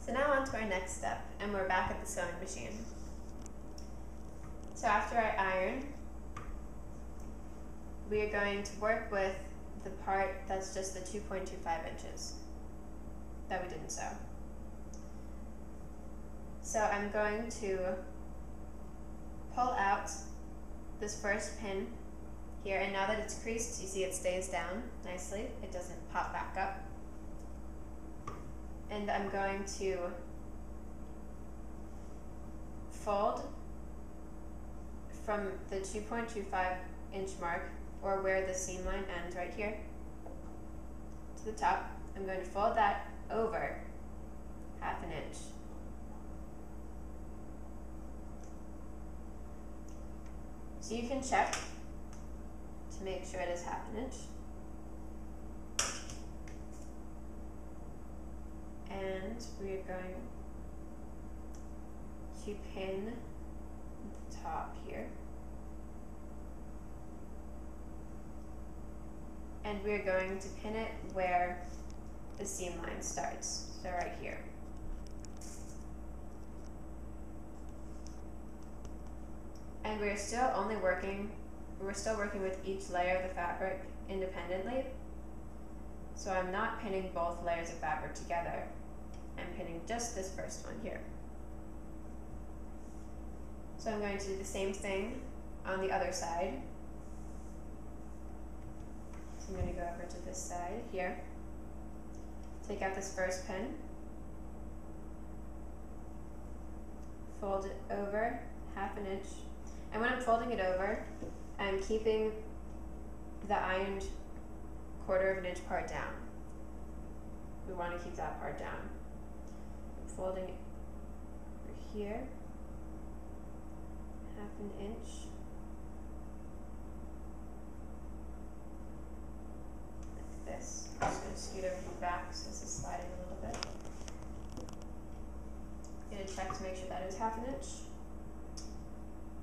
So now on to our next step, and we're back at the sewing machine. So after I iron, we are going to work with the part that's just the 2.25 inches that we didn't sew. So I'm going to pull out this first pin here, and now that it's creased, you see it stays down nicely. It doesn't pop back up. And I'm going to fold from the 2.25 inch mark, or where the seam line ends right here, to the top. I'm going to fold that over 1/2 inch. So you can check to make sure it is 1/2 inch. And we are going to pin the top here. And we're going to pin it where the seam line starts, so right here. And we're still working with each layer of the fabric independently. So I'm not pinning both layers of fabric together. I'm pinning just this first one here. So I'm going to do the same thing on the other side. So I'm going to go over to this side here. Take out this first pin. Fold it over 1/2 inch. And when I'm folding it over, I'm keeping the ironed 1/4 inch part down. We want to keep that part down. I'm folding it over here, 1/2 inch. Like this. I'm just going to scoot over the back so this is sliding a little bit. I'm going to check to make sure that is 1/2 inch.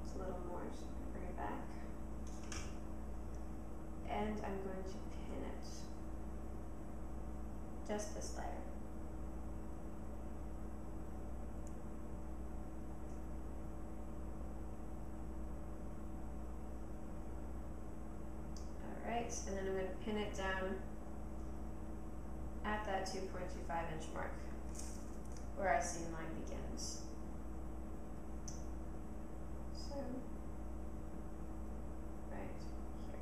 It's a little more, so I'm going to bring it back. And I'm going to pin it, just this layer. Alright, and then I'm going to pin it down at that 2.25 inch mark, where our seam line begins. So, right here.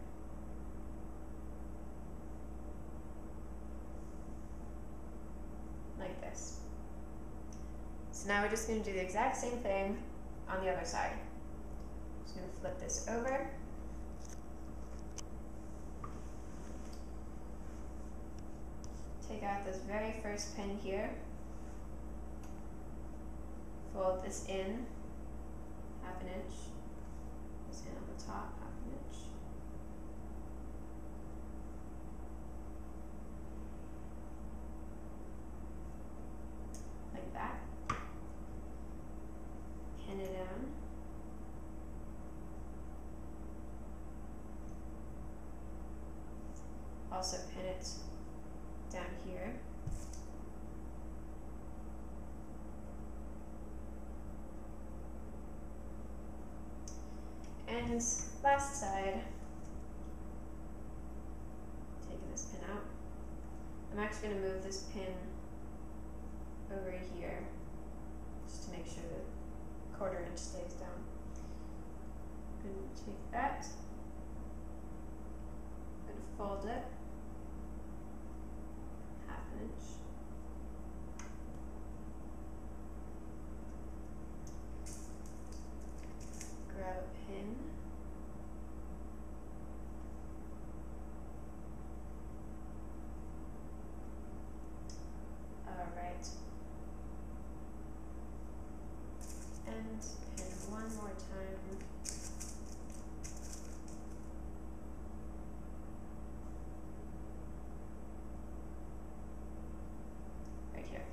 Like this. So now we're just going to do the exact same thing on the other side. I'm just going to flip this over. Take out this very first pin here. Fold this in 1/2 inch. This in on the top, 1/2 inch. Like that. Pin it down. Also pin it down here. And last side, taking this pin out. I'm actually going to move this pin over here just to make sure the 1/4 inch stays down. I'm going to take that, I'm going to fold it 1/2 inch. Grab a pin. Alright. And pin one more time. Right here.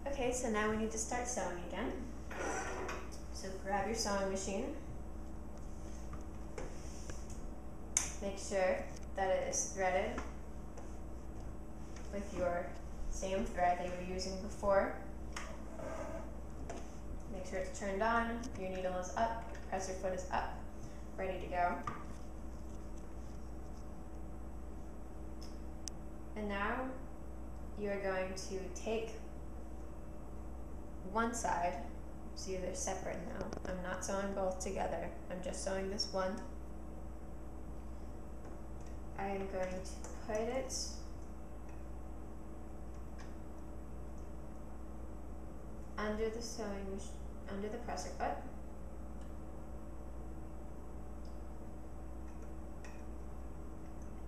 Okay, so now we need to start sewing again. So grab your sewing machine. Make sure that it is threaded with your same same thread that you were using before. Make sure it's turned on, your needle is up, your presser foot is up, ready to go. And now you are going to take one side, see they're separate now. I'm not sewing both together, I'm just sewing this one. I am going to put it under the sewing machine, under the presser foot.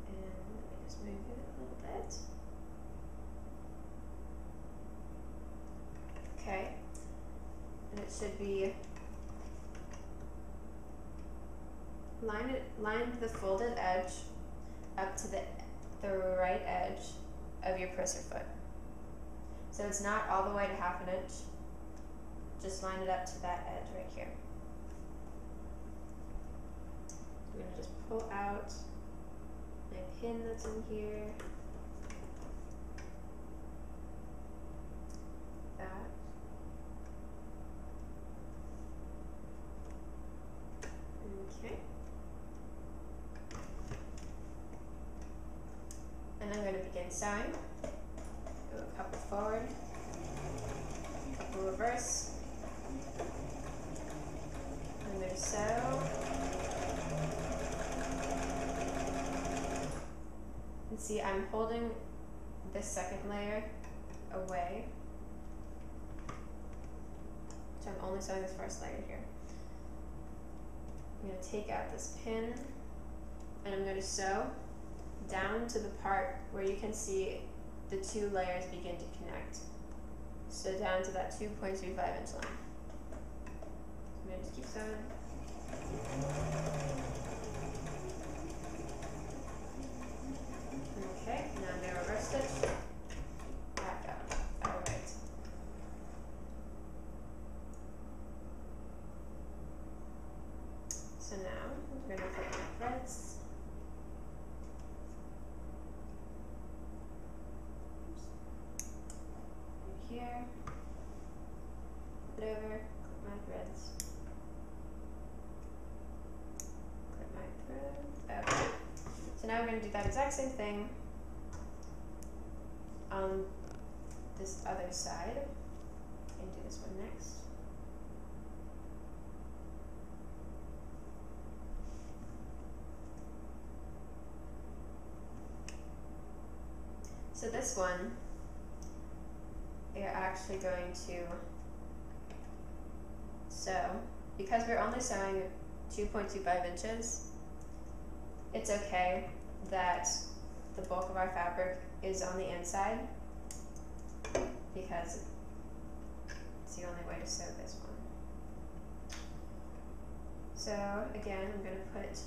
And let me just move it a little bit. Okay, and it should be line the folded edge up to the right edge of your presser foot. So it's not all the way to 1/2 inch, just line it up to that edge right here. So I'm going to just pull out my pin that's in here. That. Okay. And I'm going to begin sewing. Do a couple forward, a couple reverse. I'm going to sew. And see, I'm holding this second layer away. So I'm only sewing this first layer here. I'm going to take out this pin and I'm going to sew down to the part where you can see the 2 layers begin to connect. So down to that 2.25 inch line. So I'm going to just keep sewing. Okay, now I'm going to reverse stitch. Back up. Alright. So now I'm going to put my threads. Here, flip it over, clip my threads. Clip my thread. Okay. So now we're going to do that exact same thing on this other side. And do this one next. So this one, you're actually going to sew, because we're only sewing 2.25 inches, it's okay that the bulk of our fabric is on the inside, because it's the only way to sew this one. So again, I'm going to put,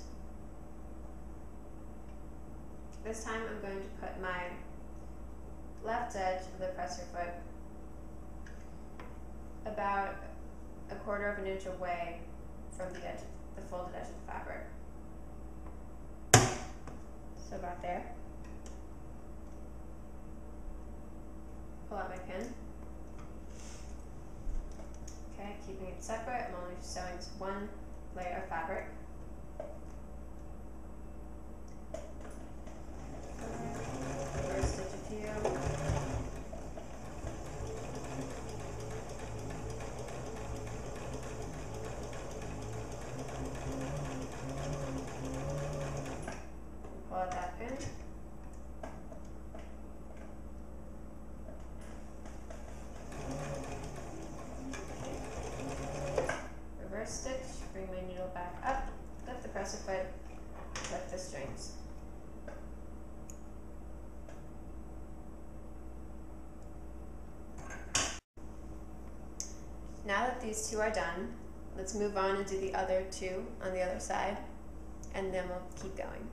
this time I'm going to put my left edge of the presser foot about 1/4 inch away from the edge, the folded edge of the fabric. So about there. Pull out my pin. Okay, keeping it separate, I'm only sewing this one layer of fabric. Reverse stitch a few. Pull out that pin. Reverse stitch, bring my needle back up, lift the presser foot, lift the strings. Now that these 2 are done, let's move on and do the other 2 on the other side, and then we'll keep going.